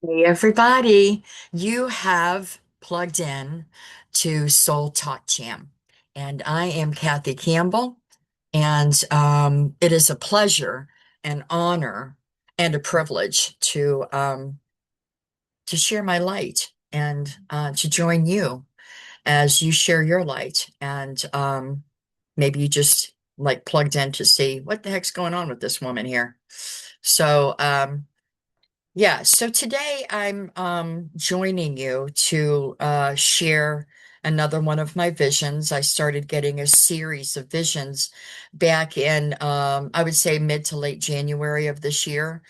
Hey everybody, you have plugged in to Soul Talk Jam, and I am Cathy Campbell, and it is a pleasure, an honor, and a privilege to share my light and to join you as you share your light, and maybe you just like plugged in to see what the heck's going on with this woman here. So, yeah, so today I'm joining you to share another one of my visions. I started getting a series of visions back in, I would say, mid to late January of this year.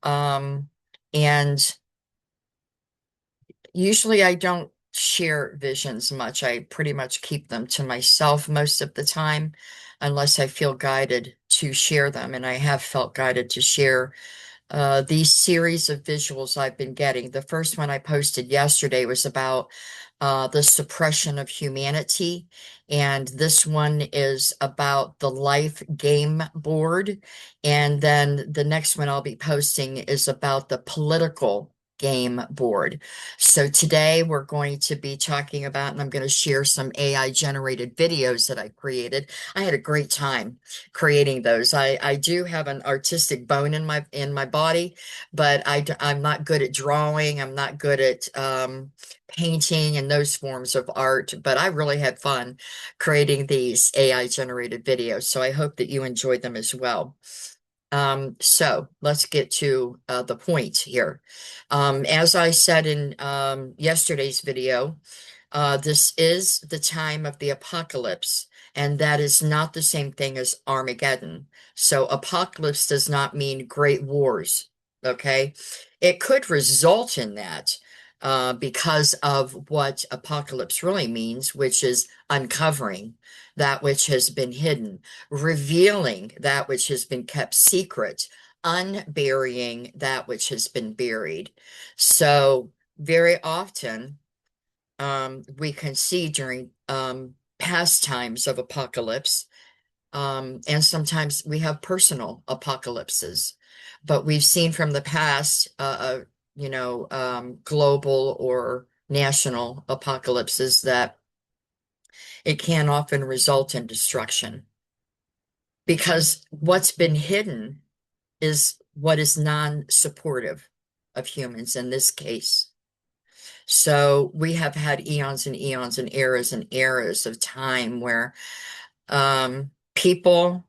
Um, and usually I don't share visions much. I pretty much keep them to myself most of the time, unless I feel guided to share them. And I have felt guided to share these series of visuals I've been getting. The first one I posted yesterday was about the suppression of humanity, and this one is about the life game board. And then the next one I'll be posting is about the political game board. So today we're going to be talking about, and I'm going to share some AI generated videos that I created. I had a great time creating those. I do have an artistic bone in my body, but I'm not good at drawing. I'm not good at painting and those forms of art, but I really had fun creating these AI generated videos. So I hope that you enjoyed them as well. So let's get to the point here. As I said in yesterday's video, this is the time of the apocalypse, and that is not the same thing as Armageddon. So, apocalypse does not mean great wars, okay? It could result in that because of what apocalypse really means, which is uncovering that which has been hidden, revealing that which has been kept secret, unburying that which has been buried. So, very often, we can see during past times of apocalypse, and sometimes we have personal apocalypses, but we've seen from the past, global or national apocalypses that it can often result in destruction because what's been hidden is what is non-supportive of humans in this case. So we have had eons and eras of time where people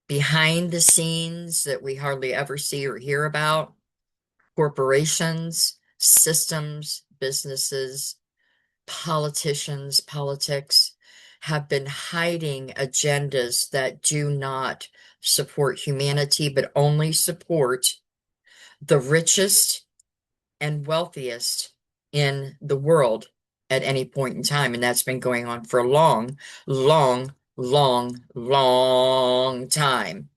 behind the scenes that we hardly ever see or hear about, corporations, systems, businesses, politicians, politics, have been hiding agendas that do not support humanity, but only support the richest and wealthiest in the world at any point in time. And that's been going on for a long time.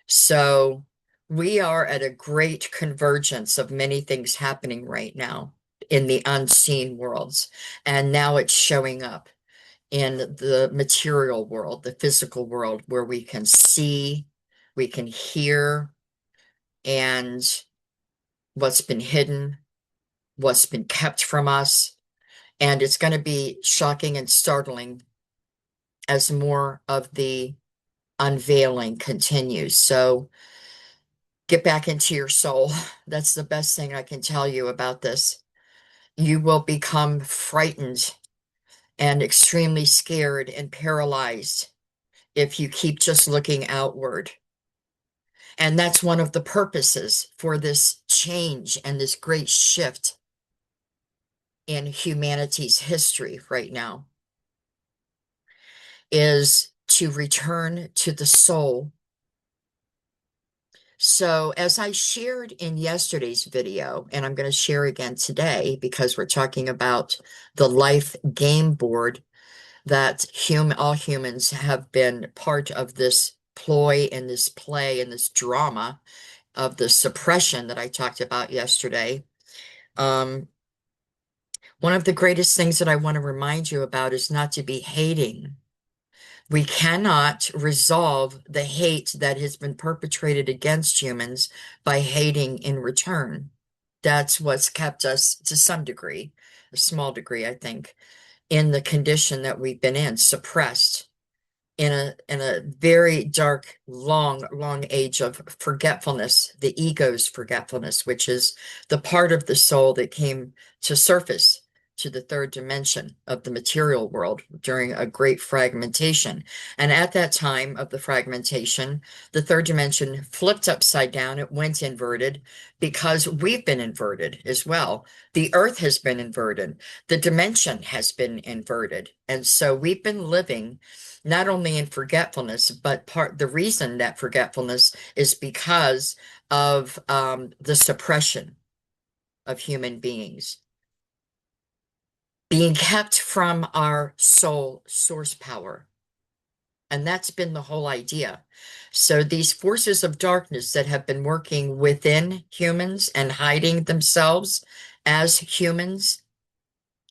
So we are at a great convergence of many things happening right now in the unseen worlds. And now it's showing up in the material world, the physical world, where we can see, we can hear, and what's been hidden, what's been kept from us. And it's going to be shocking and startling as more of the unveiling continues. So get back into your soul. That's the best thing I can tell you about this. You will become frightened and extremely scared and paralyzed if you keep just looking outward. And that's one of the purposes for this change and this great shift in humanity's history right now is to return to the soul. So, as I shared in yesterday's video, and I'm going to share again today because we're talking about the life game board that all humans have been part of this ploy and this play and this drama of the suppression that I talked about yesterday. Um, one of the greatest things that I want to remind you about is not to be hating. We cannot resolve the hate that has been perpetrated against humans by hating in return. That's what's kept us to some degree, a small degree, I think, in the condition that we've been in, suppressed in a very dark, long age of forgetfulness, the ego's forgetfulness, which is the part of the soul that came to surface to the third dimension of the material world during a great fragmentation. And at that time of the fragmentation, the third dimension flipped upside down. It went inverted because we've been inverted as well. The earth has been inverted. The dimension has been inverted. And so we've been living not only in forgetfulness, but the reason that forgetfulness is because of the suppression of human beings, being kept from our soul source power. And that's been the whole idea. So these forces of darkness that have been working within humans and hiding themselves as humans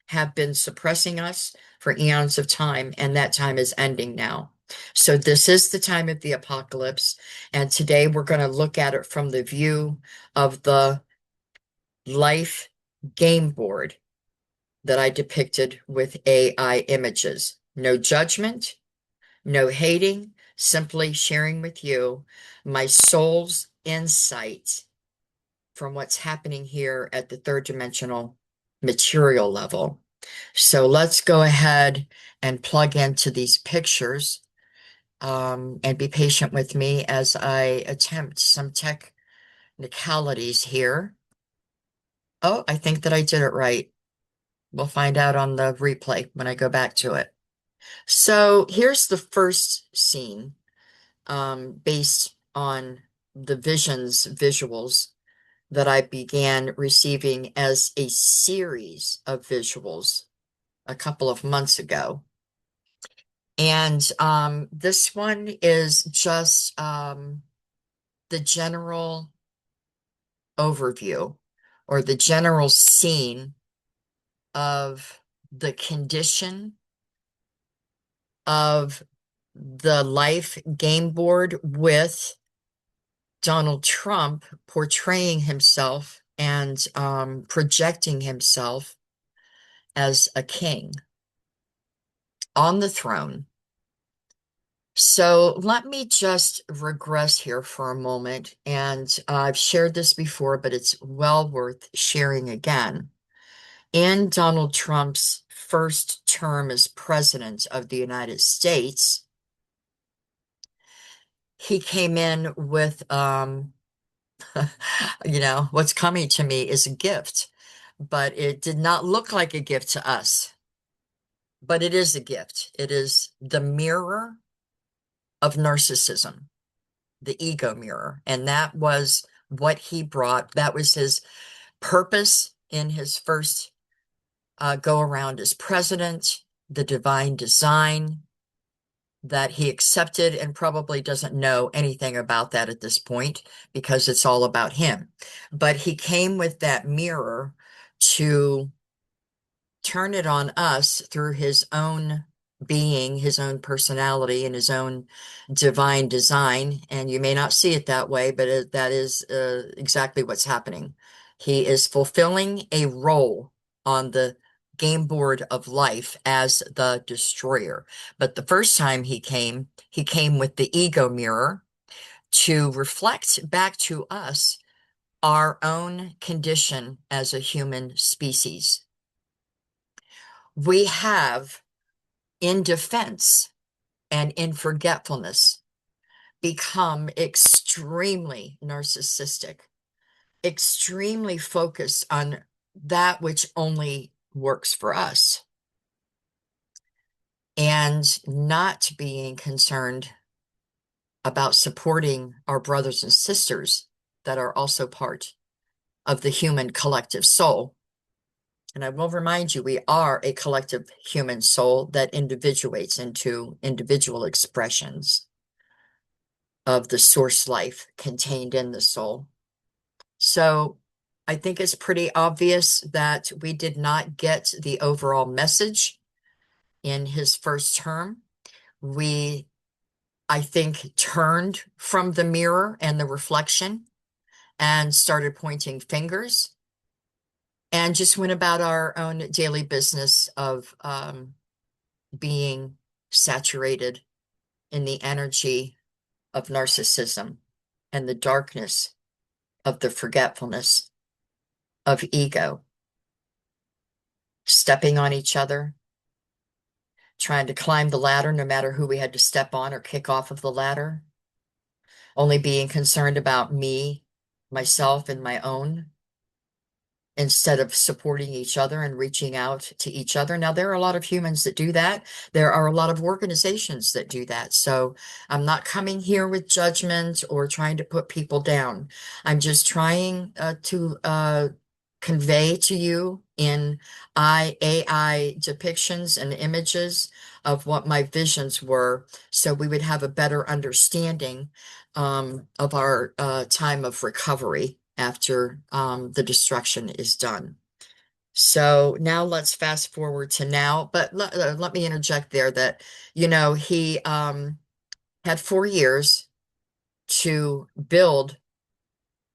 have been suppressing us for eons of time, and that time is ending now. So this is the time of the apocalypse, and today we're going to look at it from the view of the life game board that I depicted with AI images. No judgment, no hating, simply sharing with you my soul's insight from what's happening here at the third dimensional material level. So let's go ahead and plug into these pictures, and be patient with me as I attempt some technicalities here. Oh, I think that I did it right. We'll find out on the replay when I go back to it. So here's the first scene, based on the visuals that I began receiving as a series of visuals a couple of months ago. And this one is just the general overview or the general scene of the condition of the life game board with Donald Trump portraying himself and projecting himself as a king on the throne. So let me just regress here for a moment, and I've shared this before, but it's well worth sharing again. In Donald Trump's first term as president of the United States, he came in with, what's coming to me is a gift, but it did not look like a gift to us, but it is a gift. It is the mirror of narcissism, the ego mirror. And that was what he brought. That was his purpose in his first go around as president, the divine design that he accepted, and probably doesn't know anything about that at this point because it's all about him. But he came with that mirror to turn it on us through his own being, his own personality, and his own divine design. And you may not see it that way, but that is exactly what's happening. He is fulfilling a role on the game board of life as the destroyer. But the first time he came with the ego mirror to reflect back to us our own condition as a human species. We have, in defense and in forgetfulness, become extremely narcissistic, extremely focused on that which only works for us, and not being concerned about supporting our brothers and sisters that are also part of the human collective soul. And I will remind you, we are a collective human soul that individuates into individual expressions of the source life contained in the soul. So I think it's pretty obvious that we did not get the overall message in his first term. We, I think, turned from the mirror and the reflection and started pointing fingers and just went about our own daily business of being saturated in the energy of narcissism and the darkness of the forgetfulness of ego, stepping on each other, trying to climb the ladder no matter who we had to step on or kick off of the ladder, only being concerned about me, myself, and my own, instead of supporting each other and reaching out to each other. Now, there are a lot of humans that do that. There are a lot of organizations that do that. So I'm not coming here with judgment or trying to put people down. I'm just trying to convey to you in AI depictions and images of what my visions were, so we would have a better understanding of our time of recovery after the destruction is done. So now let's fast forward to now. But let me interject there that, he had 4 years to build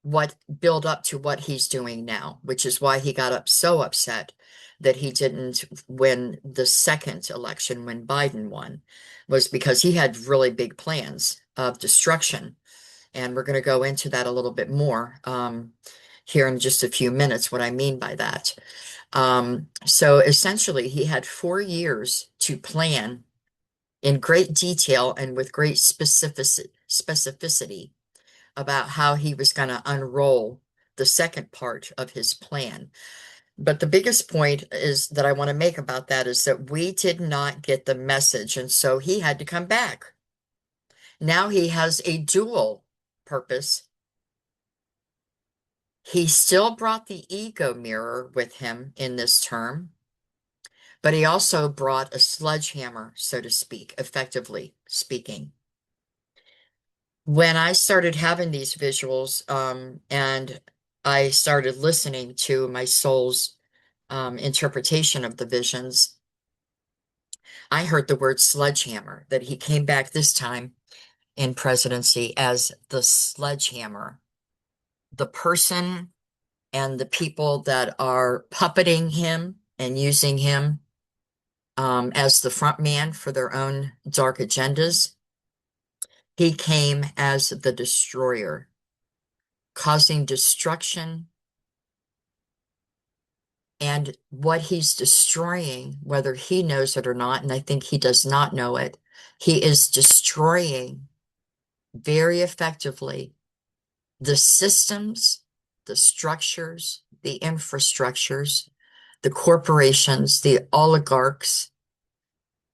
up to what he's doing now, which is why he got so upset that he didn't win the second election when Biden won, was because he had really big plans of destruction. And we're going to go into that a little bit more here in just a few minutes, what I mean by that. So essentially, he had 4 years to plan in great detail and with great specificity about how he was going to unroll the second part of his plan. But the biggest point is that I want to make about that is that we did not get the message, and so he had to come back. Now he has a dual purpose. He still brought the ego mirror with him in this term, but he also brought a sledgehammer, so to speak, effectively speaking. When I started having these visuals, and I started listening to my soul's interpretation of the visions, I heard the word sledgehammer, that he came back this time in presidency as the sledgehammer, the person and the people that are puppeting him and using him as the front man for their own dark agendas. He came as the destroyer, causing destruction. And what he's destroying, whether he knows it or not, and I think he does not know it, he is destroying very effectively the systems, the structures, the infrastructures, the corporations, the oligarchs,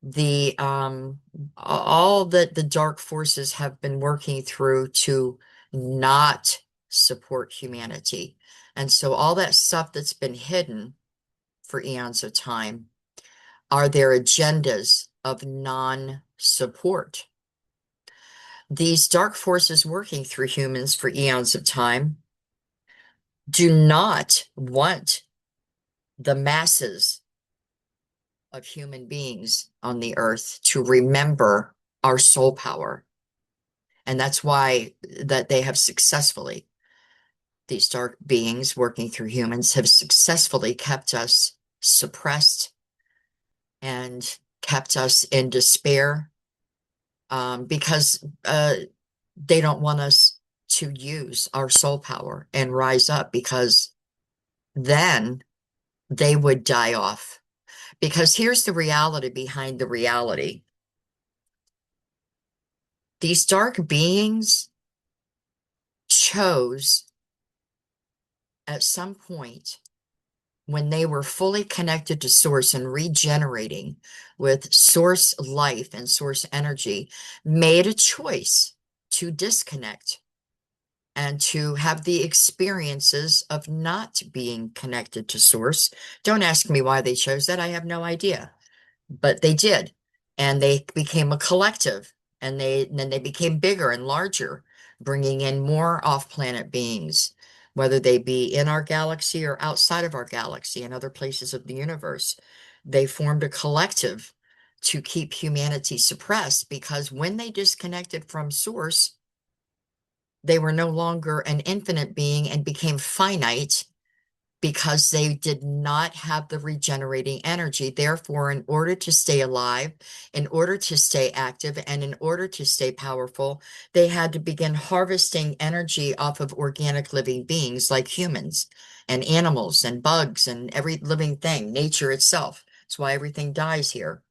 the all that the dark forces have been working through to not support humanity. And so all that stuff that's been hidden for eons of time are their agendas of non-support. These dark forces working through humans for eons of time do not want the masses of human beings on the earth to remember our soul power. And that's why that they have successfully, these dark beings working through humans have successfully kept us suppressed and kept us in despair, because they don't want us to use our soul power and rise up, because then they would die off. Because here's the reality behind the reality. These dark beings chose at some point, when they were fully connected to source and regenerating with source life and source energy, made a choice to disconnect and to have the experiences of not being connected to source. Don't ask me why they chose that. I have no idea, but they did. And they became a collective, and then they became bigger and larger, bringing in more off-planet beings, whether they be in our galaxy or outside of our galaxy and other places of the universe. They formed a collective to keep humanity suppressed, because when they disconnected from source, they were no longer an infinite being and became finite, because they did not have the regenerating energy. Therefore, in order to stay alive, in order to stay active, and in order to stay powerful, they had to begin harvesting energy off of organic living beings like humans and animals and bugs and every living thing, nature itself. That's why everything dies here,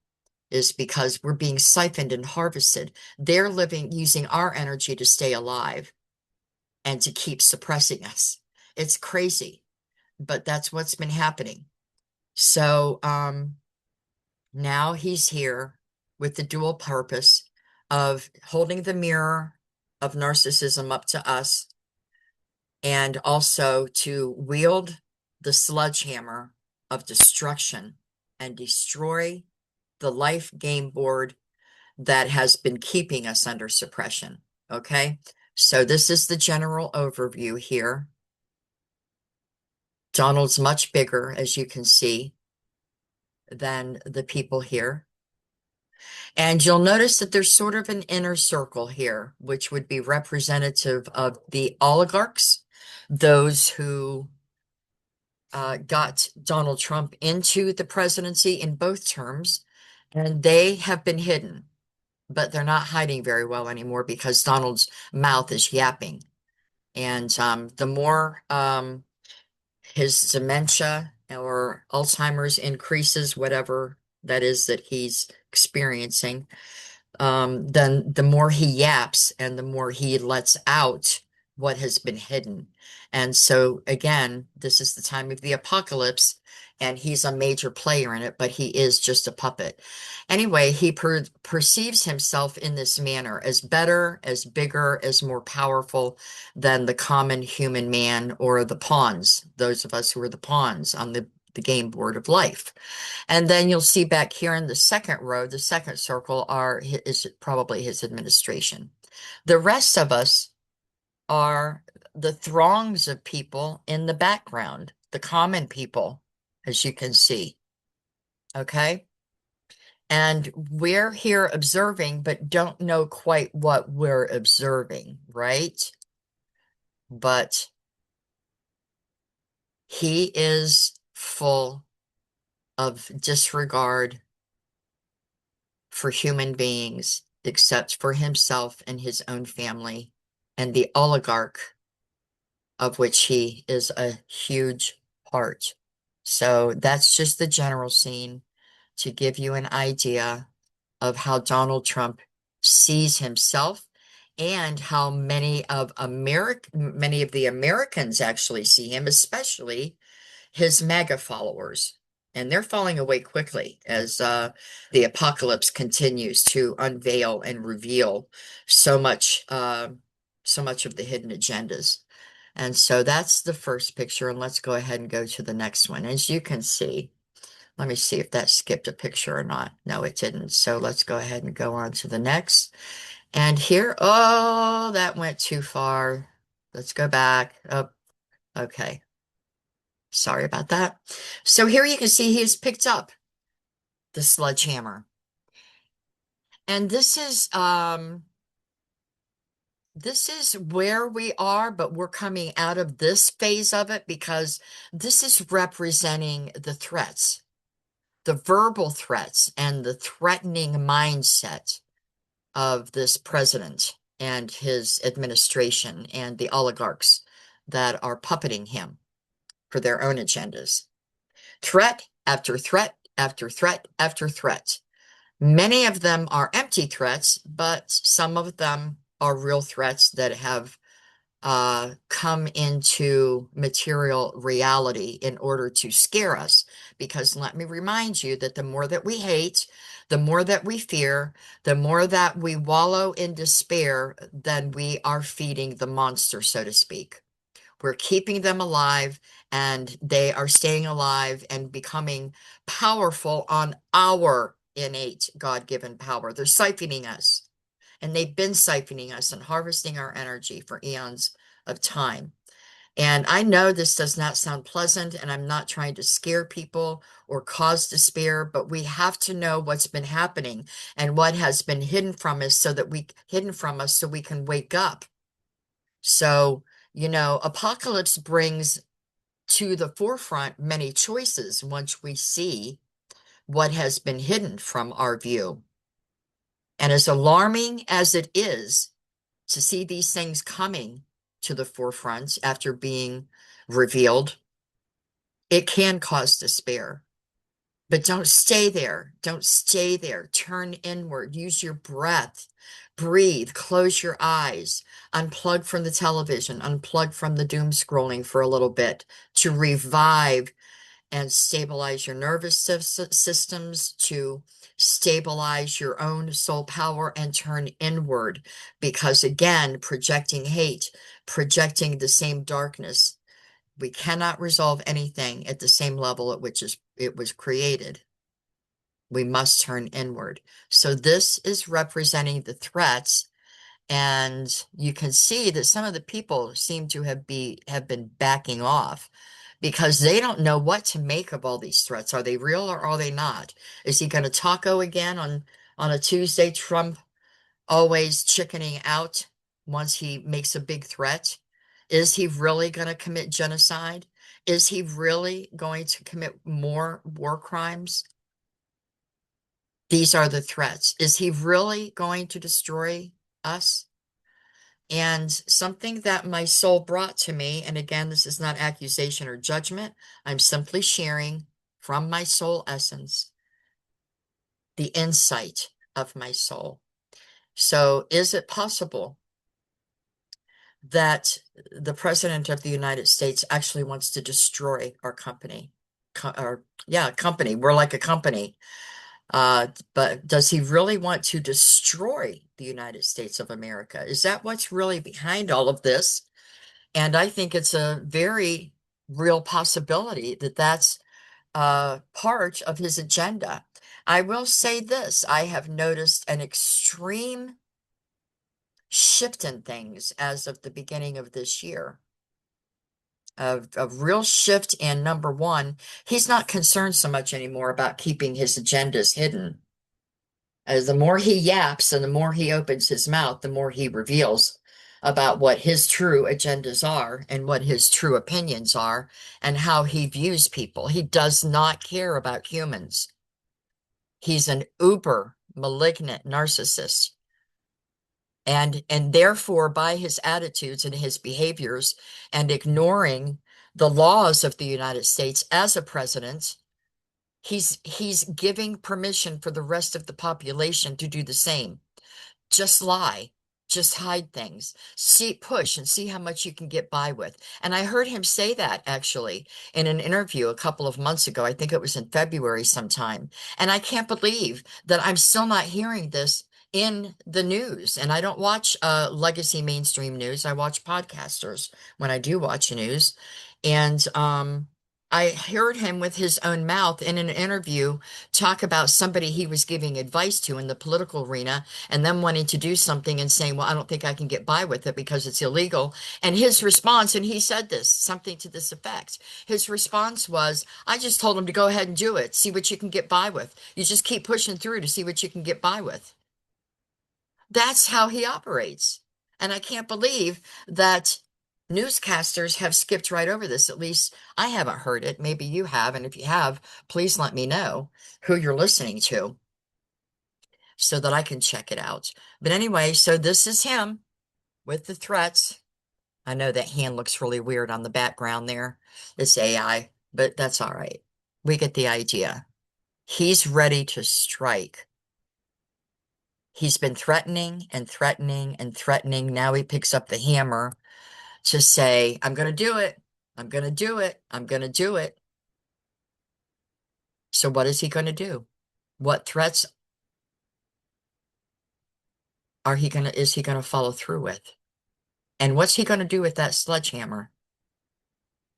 is because we're being siphoned and harvested. They're living using our energy to stay alive and to keep suppressing us. It's crazy, but that's what's been happening. So now he's here with the dual purpose of holding the mirror of narcissism up to us and also to wield the sledgehammer of destruction and destroy the life game board that has been keeping us under suppression. Okay, so this is the general overview here. Donald's much bigger, as you can see, than the people here. And you'll notice that there's sort of an inner circle here, which would be representative of the oligarchs, those who got Donald Trump into the presidency in both terms, and they have been hidden, but they're not hiding very well anymore because Donald's mouth is yapping. And the more his dementia or Alzheimer's increases, whatever that is that he's experiencing, then the more he yaps and the more he lets out what has been hidden. And so, again, this is the time of the apocalypse, and he's a major player in it, but he is just a puppet. Anyway, he perceives himself in this manner as better, as bigger, as more powerful than the common human man or the pawns, those of us who are the pawns on the game board of life. And then you'll see back here in the second row, the second circle is probably his administration. The rest of us are the throngs of people in the background, the common people, as you can see. Okay? And we're here observing, but don't know quite what we're observing, right? But he is full of disregard for human beings except for himself and his own family and the oligarch of which he is a huge part. So that's just the general scene to give you an idea of how Donald Trump sees himself and how many of the Americans actually see him, especially his MAGA followers. And they're falling away quickly as the apocalypse continues to unveil and reveal so much of the hidden agendas. And so that's the first picture. And let's go ahead and go to the next one. As you can see, let me see if that skipped a picture or not. No, it didn't. So let's go ahead and go on to the next. And here, oh, that went too far. Let's go back. Oh, okay. Sorry about that. So here you can see he's picked up the sledgehammer. And this is where we are, but we're coming out of this phase of it because this is representing the threats, the verbal threats and the threatening mindset of this president and his administration and the oligarchs that are puppeting him for their own agendas. Threat after threat after threat after threat. Many of them are empty threats, but some of them are real threats that have come into material reality in order to scare us. Because let me remind you that the more that we hate, the more that we fear, the more that we wallow in despair, then we are feeding the monster, so to speak. We're keeping them alive, and they are staying alive and becoming powerful on our innate God-given power. They're siphoning us, and they've been siphoning us and harvesting our energy for eons of time. And I know this does not sound pleasant, and I'm not trying to scare people or cause despair, but we have to know what's been happening and what has been hidden from us so we can wake up. So, apocalypse brings to the forefront many choices once we see what has been hidden from our view. And as alarming as it is to see these things coming to the forefront after being revealed, it can cause despair. But don't stay there. Don't stay there. Turn inward. Use your breath. Breathe. Close your eyes. Unplug from the television. Unplug from the doom scrolling for a little bit to revive and stabilize your nervous systems, to stabilize your own soul power and turn inward. Because again, projecting hate, projecting the same darkness, we cannot resolve anything at the same level at which it was created. We must turn inward. So this is representing the threats, and you can see that some of the people seem to have been backing off because they don't know what to make of all these threats. Are they real or are they not? Is he going to taco again on a Tuesday? Trump always chickening out once he makes a big threat. Is he really going to commit genocide? Is he really going to commit more war crimes? These are the threats. Is he really going to destroy us? And something that my soul brought to me, and again, this is not accusation or judgment, I'm simply sharing from my soul essence the insight of my soul. So, is it possible that the President of the United States actually wants to destroy our company? Company. We're like a company. But does he really want to destroy the United States of America? Is that what's really behind all of this? And I think it's a very real possibility that that's part of his agenda. I will say this, I have noticed an extreme shift in things as of the beginning of this year. A real shift in number one, he's not concerned so much anymore about keeping his agendas hidden. The more he yaps and the more he opens his mouth, the more he reveals about what his true agendas are and what his true opinions are and how he views people. He does not care about humans. He's an uber malignant narcissist. And therefore, by his attitudes and his behaviors and ignoring the laws of the United States as a president, he's giving permission for the rest of the population to do the same. Just lie, just hide things, push and see how much you can get by with. And I heard him say that actually in an interview a couple of months ago. I think it was in February sometime. And I can't believe that I'm still not hearing this in the news. And I don't watch legacy mainstream news. I watch podcasters when I do watch news. And I heard him with his own mouth in an interview talk about somebody he was giving advice to in the political arena and them wanting to do something and saying, well, I don't think I can get by with it because it's illegal. And his response, and he said this, something to this effect. His response was, I just told him to go ahead and do it. See what you can get by with. You just keep pushing through to see what you can get by with. That's how he operates. And I can't believe that newscasters have skipped right over this. At least I haven't heard it. Maybe you have. And if you have, please let me know who you're listening to so that I can check it out. But anyway, so this is him with the threats. I know that hand looks really weird on the background there. It's AI, but that's all right. We get the idea. He's ready to strike. He's been threatening and threatening and threatening. Now he picks up the hammer to say, I'm going to do it. I'm going to do it. I'm going to do it. So what is he going to do? What threats is he going to follow through with? And what's he going to do with that sledgehammer?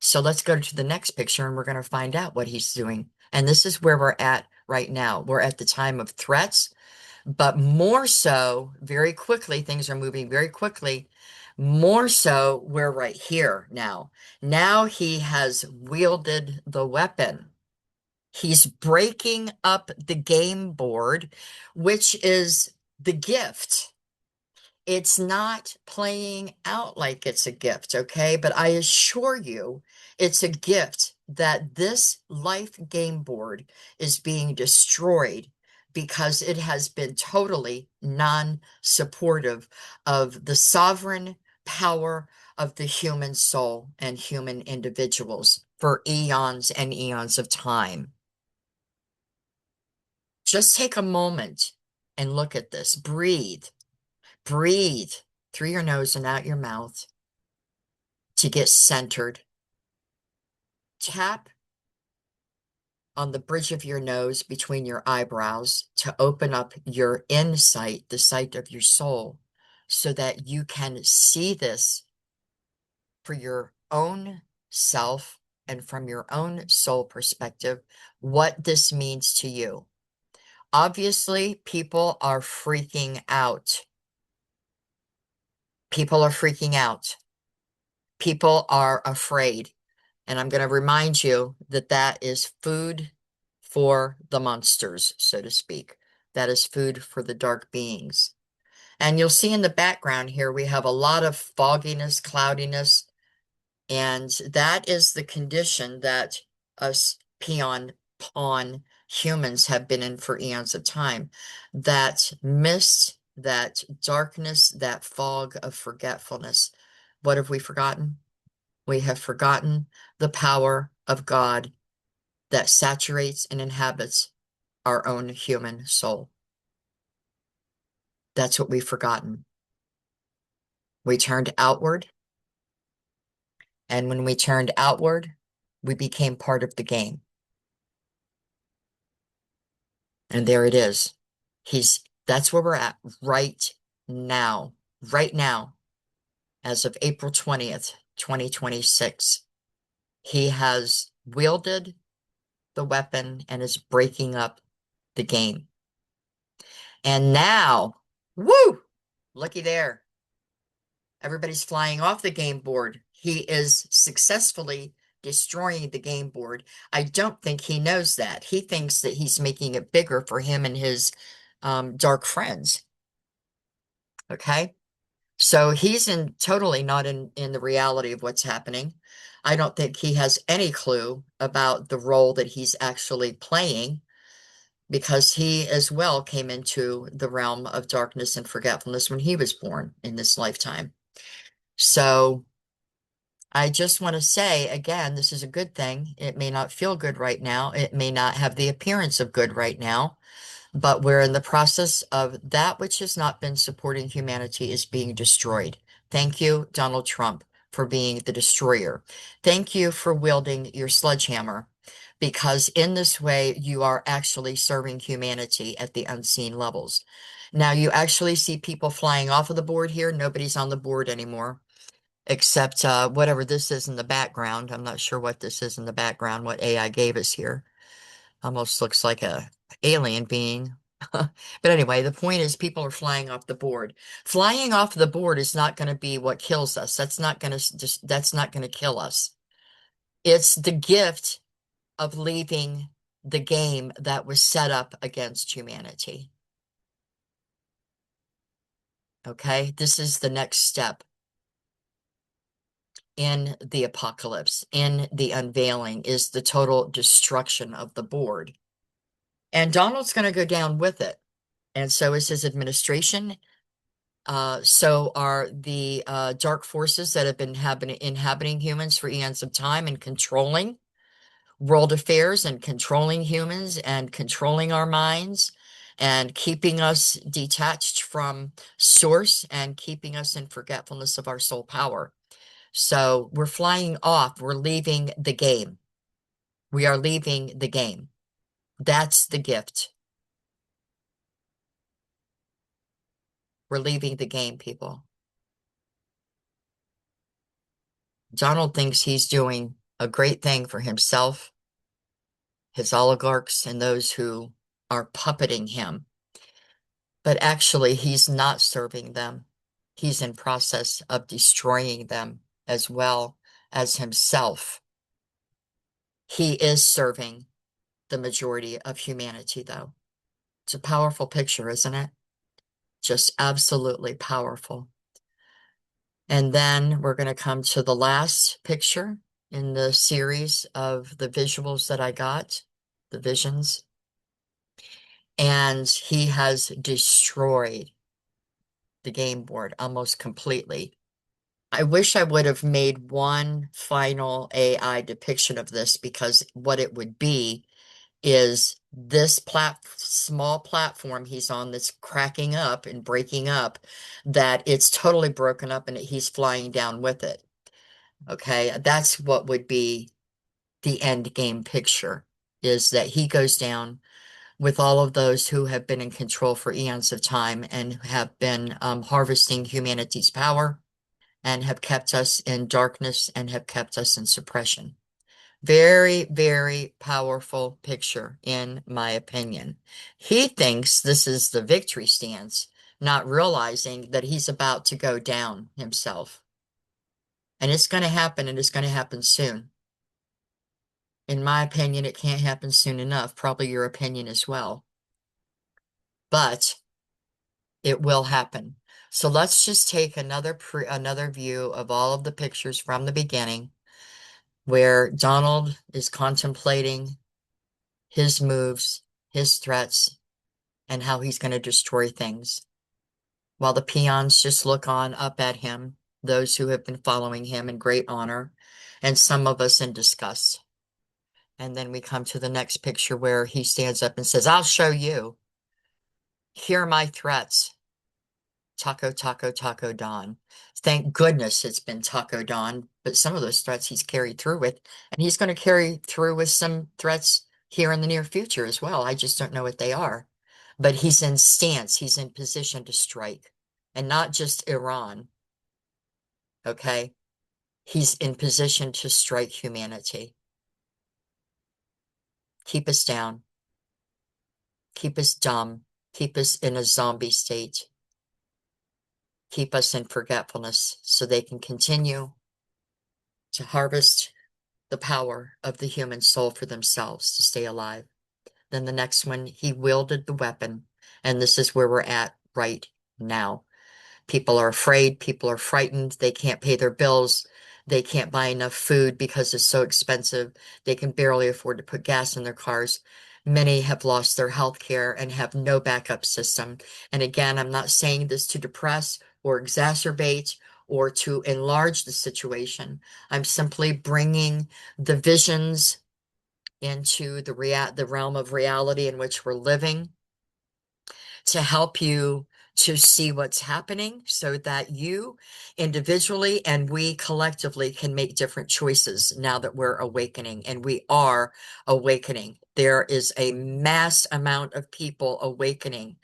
So let's go to the next picture and we're going to find out what he's doing. And this is where we're at right now. We're at the time of threats, but more so, very quickly, things are moving very quickly. More so, we're right here now. Now he has wielded the weapon. He's breaking up the game board, which is the gift. It's not playing out like it's a gift, okay? But I assure you, it's a gift that this life game board is being destroyed because it has been totally non-supportive of the sovereign power of the human soul and human individuals for eons and eons of time. Just take a moment and look at this. Breathe. Breathe through your nose and out your mouth to get centered. Tap on the bridge of your nose between your eyebrows to open up your insight, the sight of your soul, so that you can see this for your own self and from your own soul perspective, what this means to you. Obviously, people are freaking out. People are freaking out. People are afraid. And I'm going to remind you that that is food for the monsters, so to speak. That is food for the dark beings. And you'll see in the background here, we have a lot of fogginess, cloudiness, and that is the condition that us pawn humans have been in for eons of time. That mist, that darkness, that fog of forgetfulness. What have we forgotten? We have forgotten the power of God that saturates and inhabits our own human soul. That's what we've forgotten. We turned outward, and when we turned outward, we became part of the game. And there it is. That's where we're at right now. Right now, as of April 20th, 2026. He has wielded the weapon and is breaking up the game. And now, woo, looky there. Everybody's flying off the game board. He is successfully destroying the game board. I don't think he knows that. He thinks that he's making it bigger for him and his dark friends. Okay? So he's totally not in the reality of what's happening. I don't think he has any clue about the role that he's actually playing, because he as well came into the realm of darkness and forgetfulness when he was born in this lifetime. So I just want to say again, this is a good thing. It may not feel good right now. It may not have the appearance of good right now, but we're in the process of that which has not been supporting humanity is being destroyed. Thank you, Donald Trump, for being the destroyer. Thank you for wielding your sledgehammer, because in this way, you are actually serving humanity at the unseen levels. Now, you actually see people flying off of the board here. Nobody's on the board anymore, except whatever this is in the background. I'm not sure what this is in the background, what AI gave us here. Almost looks like a alien being. But anyway, the point is people are flying off the board. Flying off the board is not going to be what kills us. That's not going to kill us. It's the gift of leaving the game that was set up against humanity. Okay? This is the next step in the apocalypse, in the unveiling, is the total destruction of the board. And Donald's going to go down with it. And so is his administration. So are the dark forces that have been inhabiting humans for eons of time and controlling world affairs and controlling humans and controlling our minds and keeping us detached from source and keeping us in forgetfulness of our soul power. So we're flying off. We're leaving the game. We are leaving the game. That's the gift. We're leaving the game, people. Donald thinks he's doing a great thing for himself, his oligarchs, and those who are puppeting him. But actually, he's not serving them. He's in process of destroying them as well as himself. He is serving the majority of humanity, though. It's a powerful picture, isn't it? Just absolutely powerful. And then we're going to come to the last picture in the series of the visuals that I got, the visions. And he has destroyed the game board almost completely. I wish I would have made one final AI depiction of this, because what it would be is this small platform he's on that's cracking up and breaking up, that it's totally broken up and he's flying down with it. Okay, that's what would be the end game picture, is that he goes down with all of those who have been in control for eons of time and have been harvesting humanity's power and have kept us in darkness and have kept us in suppression. Very, very powerful picture, in my opinion. He thinks this is the victory stance, not realizing that he's about to go down himself. And it's going to happen, and it's going to happen soon. In my opinion, it can't happen soon enough. Probably your opinion as well. But it will happen. So let's just take another view of all of the pictures from the beginning, where Donald is contemplating his moves, his threats, and how he's going to destroy things, while the peons just look on up at him, those who have been following him in great honor, and some of us in disgust. And then we come to the next picture where he stands up and says, I'll show you. Hear my threats. Taco, taco, taco, Don. Thank goodness it's been Taco Don, but some of those threats he's carried through with, and he's going to carry through with some threats here in the near future as well. I just don't know what they are. But he's in stance, he's in position to strike, and not just Iran, okay? He's in position to strike humanity. Keep us down, keep us dumb, keep us in a zombie state, keep us in forgetfulness so they can continue to harvest the power of the human soul for themselves to stay alive. Then the next one, he wielded the weapon. And this is where we're at right now. People are afraid, people are frightened, they can't pay their bills, they can't buy enough food because it's so expensive, they can barely afford to put gas in their cars. Many have lost their health care and have no backup system. And again, I'm not saying this to depress or exacerbate or to enlarge the situation. I'm simply bringing the visions into the realm of reality in which we're living, to help you to see what's happening so that you individually and we collectively can make different choices now that we're awakening, and we are awakening. There is a mass amount of people awakening.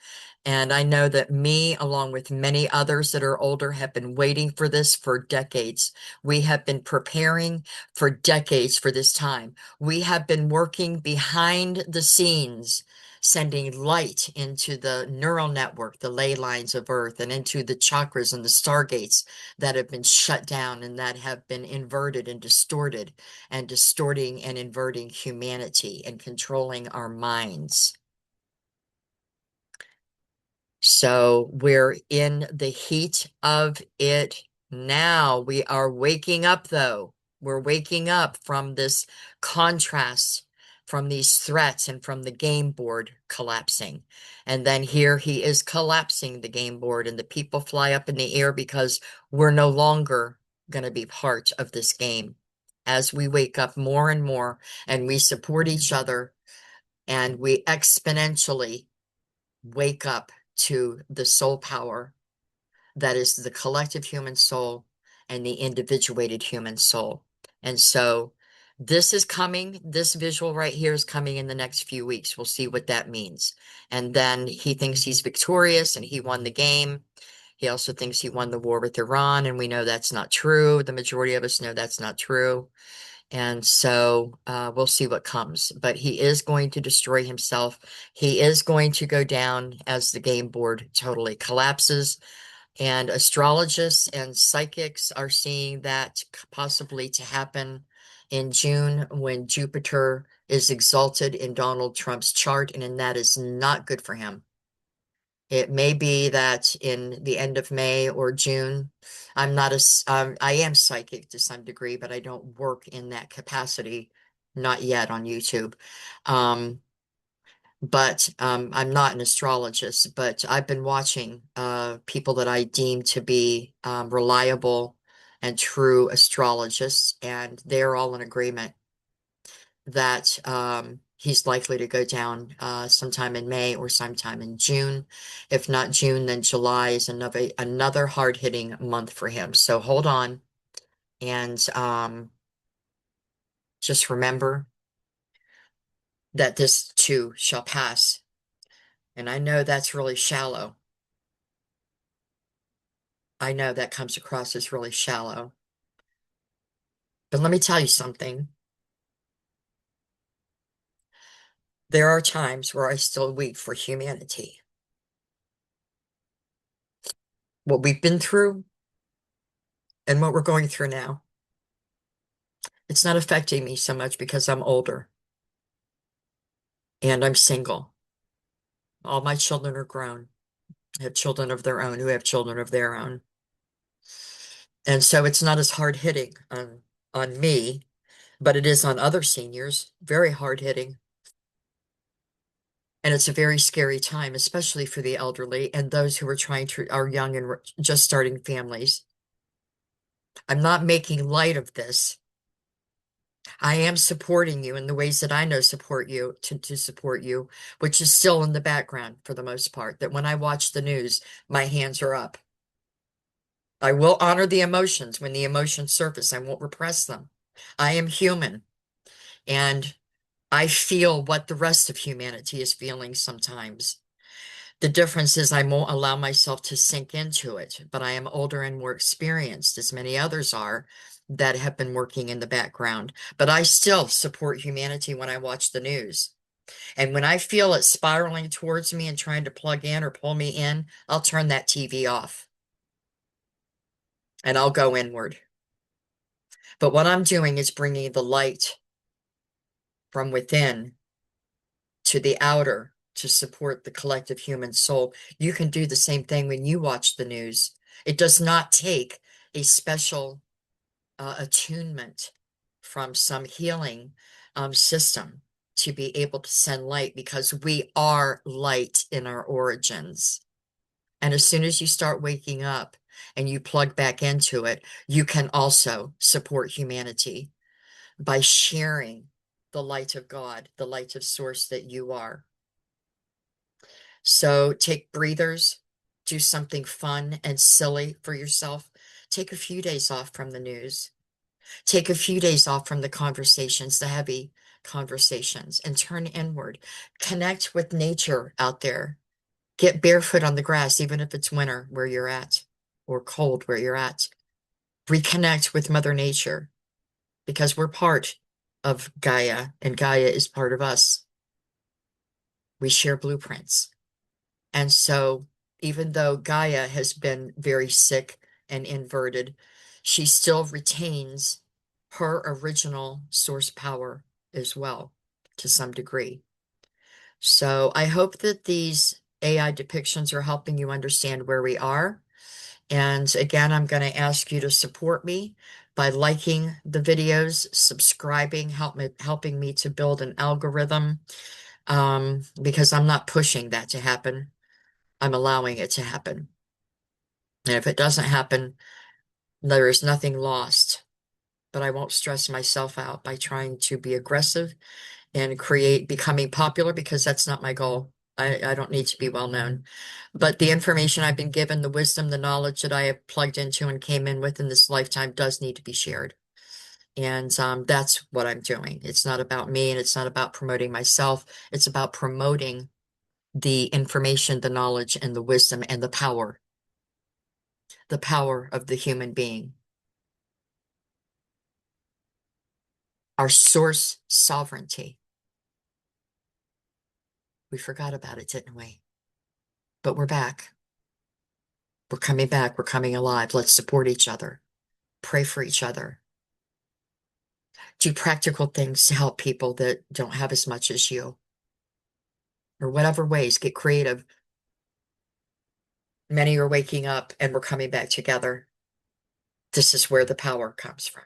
And I know that me, along with many others that are older, have been waiting for this for decades. We have been preparing for decades for this time. We have been working behind the scenes, sending light into the neural network, the ley lines of Earth, and into the chakras and the stargates that have been shut down and that have been inverted and distorted, and distorting and inverting humanity and controlling our minds. So we're in the heat of it now. We are waking up, though. We're waking up from this contrast, from these threats, and from the game board collapsing. And then here he is collapsing the game board, and the people fly up in the air because we're no longer going to be part of this game. As we wake up more and more, and we support each other, and we exponentially wake up to the soul power that is the collective human soul and the individuated human soul. And so this is coming, this visual right here is coming in the next few weeks. We'll see what that means. And then he thinks he's victorious and he won the game. He also thinks he won the war with Iran, and we know that's not true. The majority of us know that's not true. And so we'll see what comes. But he is going to destroy himself. He is going to go down as the game board totally collapses. And astrologists and psychics are seeing that possibly to happen in June, when Jupiter is exalted in Donald Trump's chart, and that is not good for him. It may be that in the end of May or June, I'm not I am psychic to some degree, but I don't work in that capacity, not yet on YouTube. Um, but I'm not an astrologist, but I've been watching people that I deem to be reliable and true astrologists, and they're all in agreement that he's likely to go down sometime in May or sometime in June. If not June, then July is another hard-hitting month for him. So hold on and just remember that this too shall pass. And I know that's really shallow. I know that comes across as really shallow. But let me tell you something. There are times where I still weep for humanity. What we've been through and what we're going through now. It's not affecting me so much because I'm older and I'm single. All my children are grown, have children of their own who have children of their own. And so it's not as hard hitting on me, but it is on other seniors, very hard hitting. And it's a very scary time, especially for the elderly and those who are young and just starting families. I'm not making light of this. I am supporting you in the ways that I know to support you, which is still in the background for the most part. That when I watch the news, my hands are up. I will honor the emotions when the emotions surface. I won't repress them. I am human and I feel what the rest of humanity is feeling sometimes. The difference is I won't allow myself to sink into it, but I am older and more experienced, as many others are that have been working in the background. But I still support humanity when I watch the news. And when I feel it spiraling towards me and trying to plug in or pull me in, I'll turn that TV off and I'll go inward. But what I'm doing is bringing the light from within to the outer to support the collective human soul. You can do the same thing when you watch the news. It does not take a special attunement from some healing system to be able to send light because we are light in our origins. And as soon as you start waking up and you plug back into it, you can also support humanity by sharing the light of God, the light of source that you are. So take breathers, do something fun and silly for yourself. Take a few days off from the news. Take a few days off from the conversations, the heavy conversations, and turn inward. Connect with nature out there. Get barefoot on the grass, even if it's winter where you're at or cold where you're at. Reconnect with Mother Nature because we're part of Gaia and Gaia is part of us. We share blueprints. And so, even though Gaia has been very sick and inverted, she still retains her original source power as well, to some degree. So, I hope that these AI depictions are helping you understand where we are. And again, I'm going to ask you to support me by liking the videos, subscribing, helping me to build an algorithm, because I'm not pushing that to happen. I'm allowing it to happen. And if it doesn't happen, there is nothing lost. But I won't stress myself out by trying to be aggressive and becoming popular because that's not my goal. I don't need to be well known. But the information I've been given, the wisdom, the knowledge that I have plugged into and came in with in this lifetime does need to be shared. And that's what I'm doing. It's not about me and it's not about promoting myself. It's about promoting the information, the knowledge, and the wisdom and the power of the human being, our source sovereignty. We forgot about it, didn't we? But we're back. We're coming back. We're coming alive. Let's support each other. Pray for each other. Do practical things to help people that don't have as much as you. Or whatever ways, get creative. Many are waking up and we're coming back together. This is where the power comes from.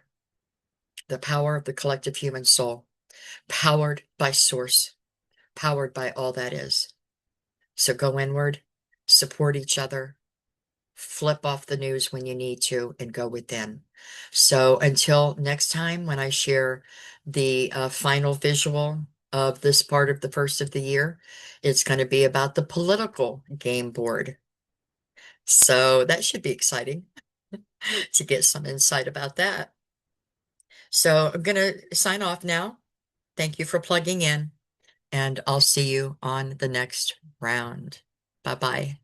The power of the collective human soul, powered by source, powered by all that is. So go inward, support each other, flip off the news when you need to, and go within. So until next time, when I share the final visual of this part of the first of the year, it's going to be about the political game board. So that should be exciting to get some insight about that. So I'm going to sign off now. Thank you for plugging in, and I'll see you on the next round. Bye bye.